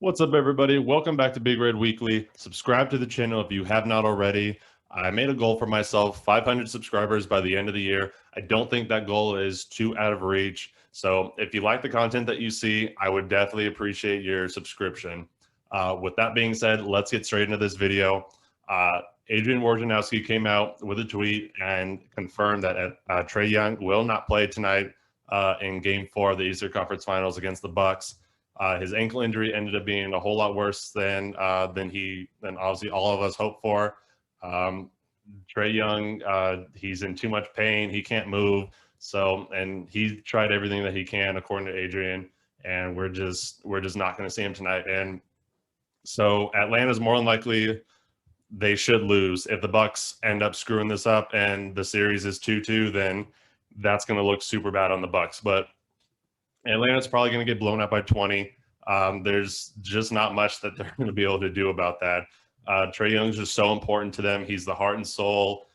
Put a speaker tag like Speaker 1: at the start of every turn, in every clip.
Speaker 1: What's up, everybody? Welcome back to Big Red Weekly. Subscribe to the channel if you have not already. I made a goal for myself, 500 subscribers by the end of the year. I don't think that goal is too out of reach. So if you like the content that you see, I would definitely appreciate your subscription. With that being said, let's get straight into this video. Adrian Wojnarowski came out with a tweet and confirmed that Trae Young will not play tonight in Game 4 of the Eastern Conference Finals against the Bucks. His ankle injury ended up being a whole lot worse than obviously all of us hoped for. Trae Young, he's in too much pain. He can't move. So, and he tried everything that he can, according to Adrian, and we're just not going to see him tonight. And so, Atlanta's more than likely they should lose. If the Bucks end up screwing this up and the series is 2-2, then that's going to look super bad on the Bucks. But Atlanta's probably going to get blown out by 20. There's just not much that they're going to be able to do about that. Trae Young's just so important to them. He's the heart and soul.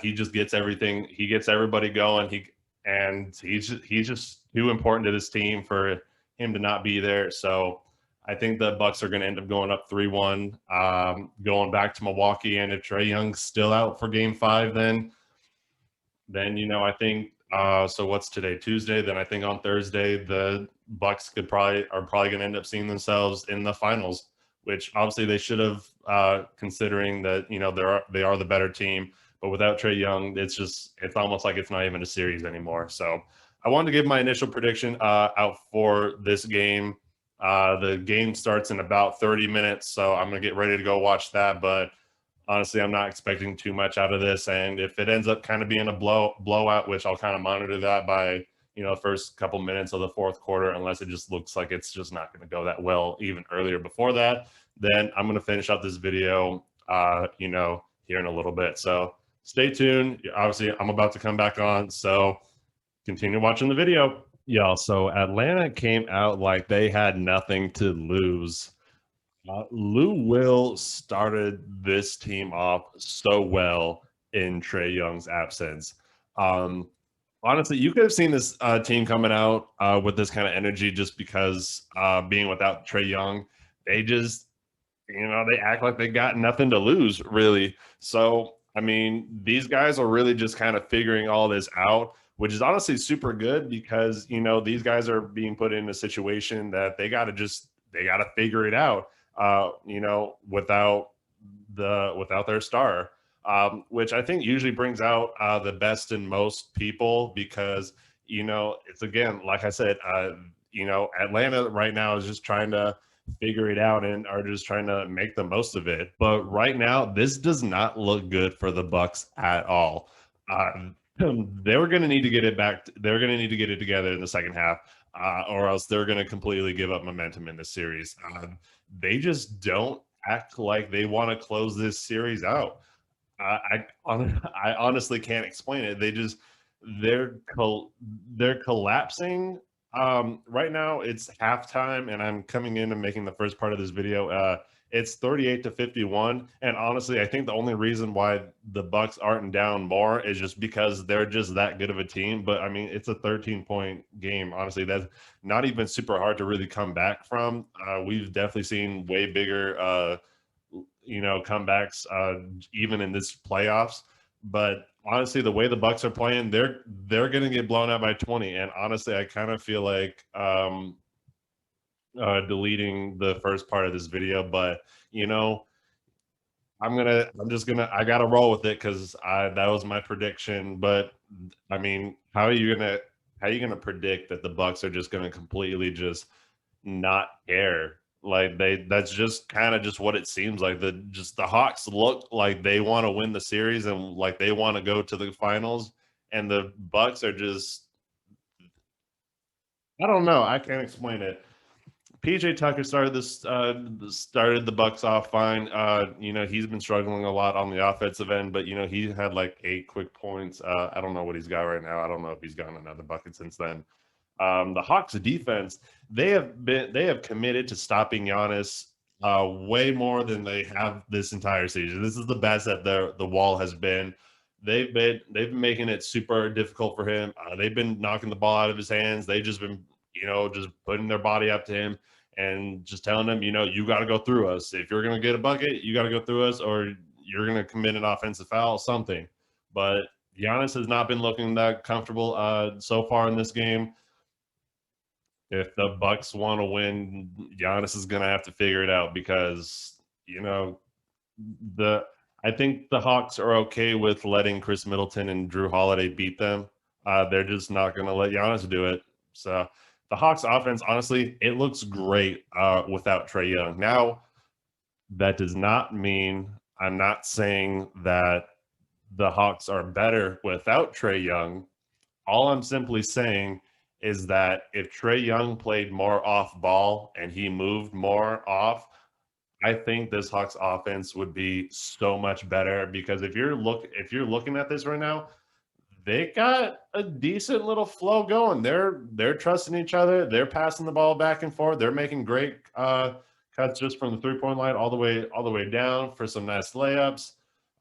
Speaker 1: He just gets everything. He gets everybody going. He's just too important to this team for him to not be there. So I think the Bucks are going to end up going up 3-1, going back to Milwaukee. And if Trae Young's still out for Game 5, then I think so what's today? Tuesday. Then I think on Thursday the Bucks are probably going to end up seeing themselves in the finals, which obviously they should have, considering that they are the better team. But without Trae Young, it's almost like it's not even a series anymore. So I wanted to give my initial prediction out for this game. The game starts in about 30 minutes, so I'm gonna get ready to go watch that. But honestly, I'm not expecting too much out of this. And if it ends up kind of being a blowout, which I'll kind of monitor that by the first couple minutes of the fourth quarter, unless it just looks like it's just not going to go that well even earlier before that, then I'm going to finish up this video, here in a little bit. So stay tuned. Obviously, I'm about to come back on, so continue watching the video. Y'all, so Atlanta came out like they had nothing to lose. Lou Will started this team off so well in Trae Young's absence. Honestly, you could have seen this team coming out with this kind of energy just because being without Trae Young, they just, they act like they got nothing to lose, really. So, I mean, these guys are really just kind of figuring all this out, which is honestly super good because, these guys are being put in a situation that they got to figure it out, without their star, which I think usually brings out the best in most people because it's, again, like I said, Atlanta right now is just trying to figure it out and are just trying to make the most of it. But right now, this does not look good for the Bucks at all. They were going to need to get it back. They're going to need to get it together in the second half, or else they're going to completely give up momentum in the series. They just don't act like they want to close this series out. I honestly can't explain it. They're collapsing. Right now it's halftime, and I'm coming in and making the first part of this video. It's 38-51, and honestly, I think the only reason why the Bucks aren't down more is just because they're just that good of a team. But I mean, it's a 13-point game. Honestly, that's not even super hard to really come back from. We've definitely seen way bigger comebacks even in this playoffs. But honestly, the way the Bucks are playing, they're going to get blown out by 20. And honestly, I kind of feel like deleting the first part of this video, but I gotta roll with it because that was my prediction. But I mean, how are you gonna predict that the Bucks are just gonna completely just not care? Like that's just kind of just what it seems like. The Hawks look like they want to win the series and like they want to go to the finals, and the Bucks are just, I don't know. I can't explain it. PJ Tucker started the Bucks off fine. He's been struggling a lot on the offensive end, but he had like 8 quick points. I don't know what he's got right now. I don't know if he's gotten another bucket since then. The Hawks defense, they have committed to stopping Giannis way more than they have this entire season. This is the best that the wall has been. They've been making it super difficult for him. They've been knocking the ball out of his hands. They've just been just putting their body up to him. and just telling them, you got to go through us. If you're going to get a bucket, you got to go through us, or you're going to commit an offensive foul, something. But Giannis has not been looking that comfortable so far in this game. If the Bucks want to win, Giannis is going to have to figure it out because the I think the Hawks are okay with letting Chris Middleton and Drew Holiday beat them. They're just not going to let Giannis do it. So the Hawks offense, honestly, it looks great without Trae Young. Now, that does not mean I'm not saying that the Hawks are better without Trae Young. All I'm simply saying is that if Trae Young played more off ball and he moved more off, I think this Hawks offense would be so much better because if you're looking at this right now, they got a decent little flow going. They're trusting each other. They're passing the ball back and forth. They're making great cuts just from the 3-point line all the way down for some nice layups.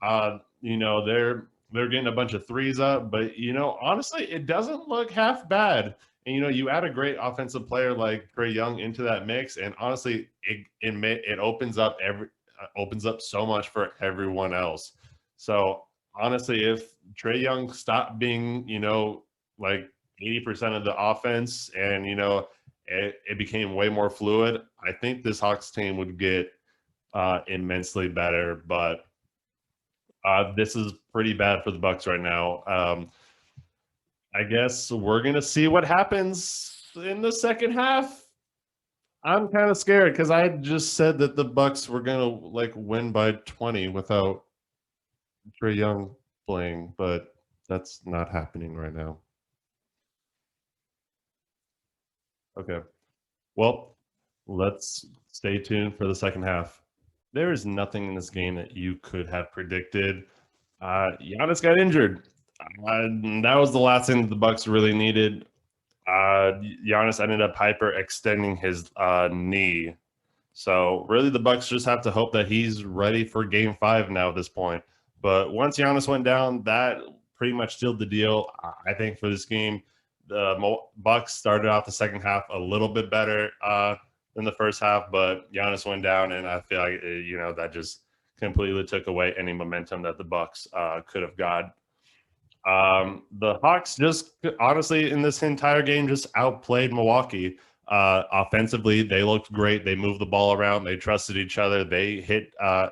Speaker 1: They're getting a bunch of threes up, but honestly, it doesn't look half bad. And you add a great offensive player like Trae Young into that mix, and honestly, it opens up so much for everyone else. So honestly, if Trae Young stopped being, like 80% of the offense and, it became way more fluid, I think this Hawks team would get immensely better. But this is pretty bad for the Bucks right now. I guess we're going to see what happens in the second half. I'm kind of scared because I just said that the Bucks were going to win by 20 without Trae Young playing, but that's not happening right now. Okay. Well, let's stay tuned for the second half. There is nothing in this game that you could have predicted. Giannis got injured. That was the last thing that the Bucks really needed. Giannis ended up hyperextending his knee. So really the Bucks just have to hope that he's ready for game 5 now at this point. But once Giannis went down, that pretty much sealed the deal. I think for this game, the Bucks started off the second half a little bit better than the first half, but Giannis went down, and I feel like that just completely took away any momentum that the Bucks could have got. The Hawks just honestly in this entire game just outplayed Milwaukee. Offensively, they looked great. They moved the ball around. They trusted each other. They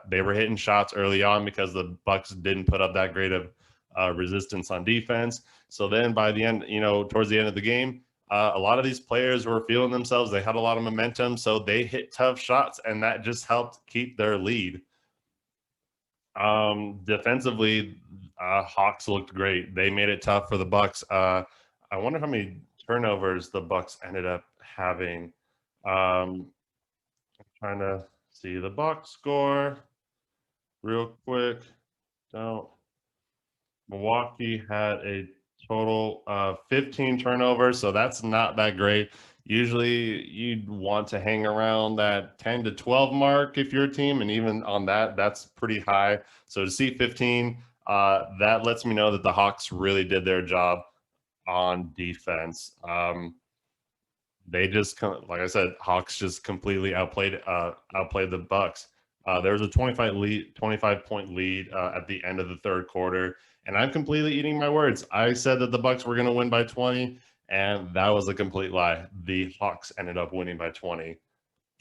Speaker 1: were hitting shots early on because the Bucks didn't put up that great of resistance on defense. So then by the end, towards the end of the game, a lot of these players were feeling themselves. They had a lot of momentum, so they hit tough shots, and that just helped keep their lead. Defensively, Hawks looked great. They made it tough for the Bucks. I wonder how many turnovers the Bucks ended up having. I'm trying to see the box score real quick. Milwaukee had a total of 15 turnovers, so that's not that great. Usually you'd want to hang around that 10 to 12 mark if you're a team, and even on that's pretty high. So to see 15, that lets me know that the Hawks really did their job on defense. They just, like I said, Hawks just completely outplayed the Bucks. There was a 25-point lead at the end of the third quarter, and I'm completely eating my words. I said that the Bucks were going to win by 20, and that was a complete lie. The Hawks ended up winning by 20.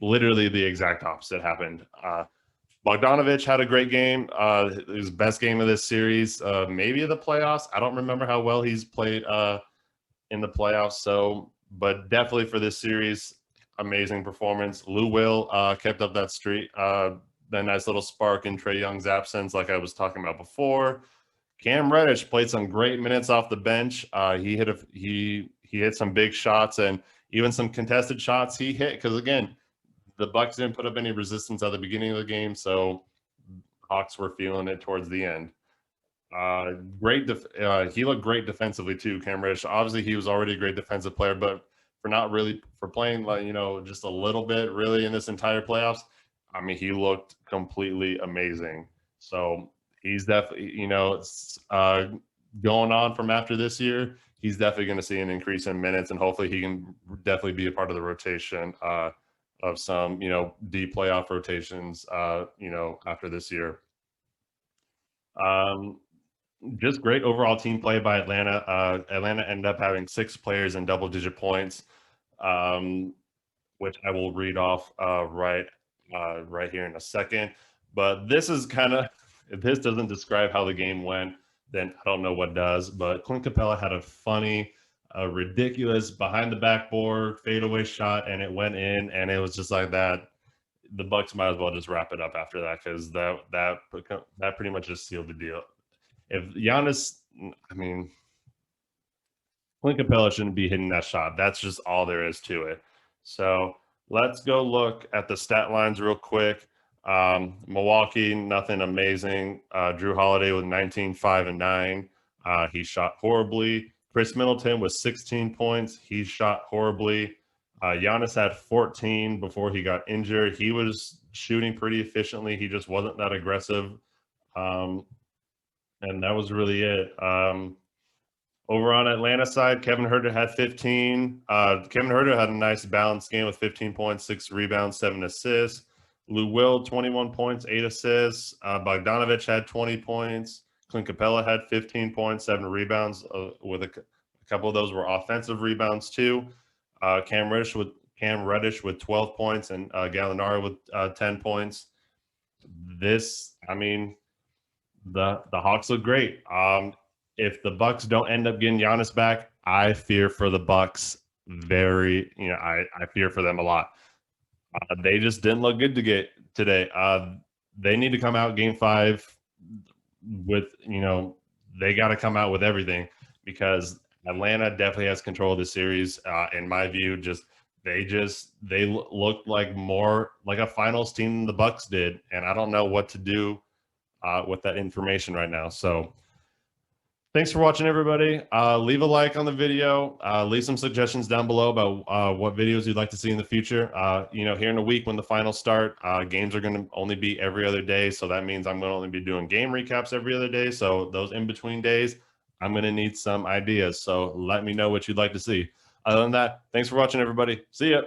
Speaker 1: Literally the exact opposite happened. Bogdanovic had a great game. His best game of this series, maybe the playoffs. I don't remember how well he's played in the playoffs. So, but definitely for this series, amazing performance. Lou Will kept up that streak, that nice little spark in Trae Young's absence, like I was talking about before. Cam Reddish played some great minutes off the bench. He hit some big shots and even some contested shots he hit because again, the Bucks didn't put up any resistance at the beginning of the game, so Hawks were feeling it towards the end. He looked great defensively too, Cam Reddish. Obviously, he was already a great defensive player, but for playing just a little bit really in this entire playoffs, I mean, he looked completely amazing. So he's definitely going on from after this year. He's definitely going to see an increase in minutes, and hopefully he can definitely be a part of the rotation of some, deep playoff rotations, after this year. Just great overall team play by Atlanta. Atlanta ended up having 6 players in double-digit points, which I will read off right here in a second. But this is if this doesn't describe how the game went, then I don't know what does. But Clint Capella had a funny, ridiculous behind the backboard fadeaway shot, and it went in, and it was just like that. The Bucks might as well just wrap it up after that, because that pretty much just sealed the deal. If Giannis, I mean, Clint Capella shouldn't be hitting that shot. That's just all there is to it. So let's go look at the stat lines real quick. Milwaukee, nothing amazing. Drew Holiday with 19, 5, and 9. He shot horribly. Chris Middleton with 16 points. He shot horribly. Giannis had 14 before he got injured. He was shooting pretty efficiently. He just wasn't that aggressive. And that was really it. Over on Atlanta side, Kevin Huerter had 15. Kevin Huerter had a nice balanced game with 15 points, 6 rebounds, 7 assists. Lou Will, 21 points, 8 assists. Bogdanovich had 20 points. Clint Capella had 15 points, 7 rebounds. With a couple of those were offensive rebounds too. Cam Reddish with 12 points, and Gallinari with 10 points. The Hawks look great. If the Bucks don't end up getting Giannis back, I fear for the Bucks. I fear for them a lot. They just didn't look good today. They need to come out Game 5 with, they got to come out with everything, because Atlanta definitely has control of the series. In my view, they looked like more like a finals team than the Bucks did, and I don't know what to do with that information right now. So thanks for watching, everybody. Leave a like on the video. Leave some suggestions down below about what videos you'd like to see in the future. Here in a week when the finals start, games are going to only be every other day. So that means I'm going to only be doing game recaps every other day. So those in-between days, I'm going to need some ideas. So let me know what you'd like to see. Other than that, thanks for watching, everybody. See ya.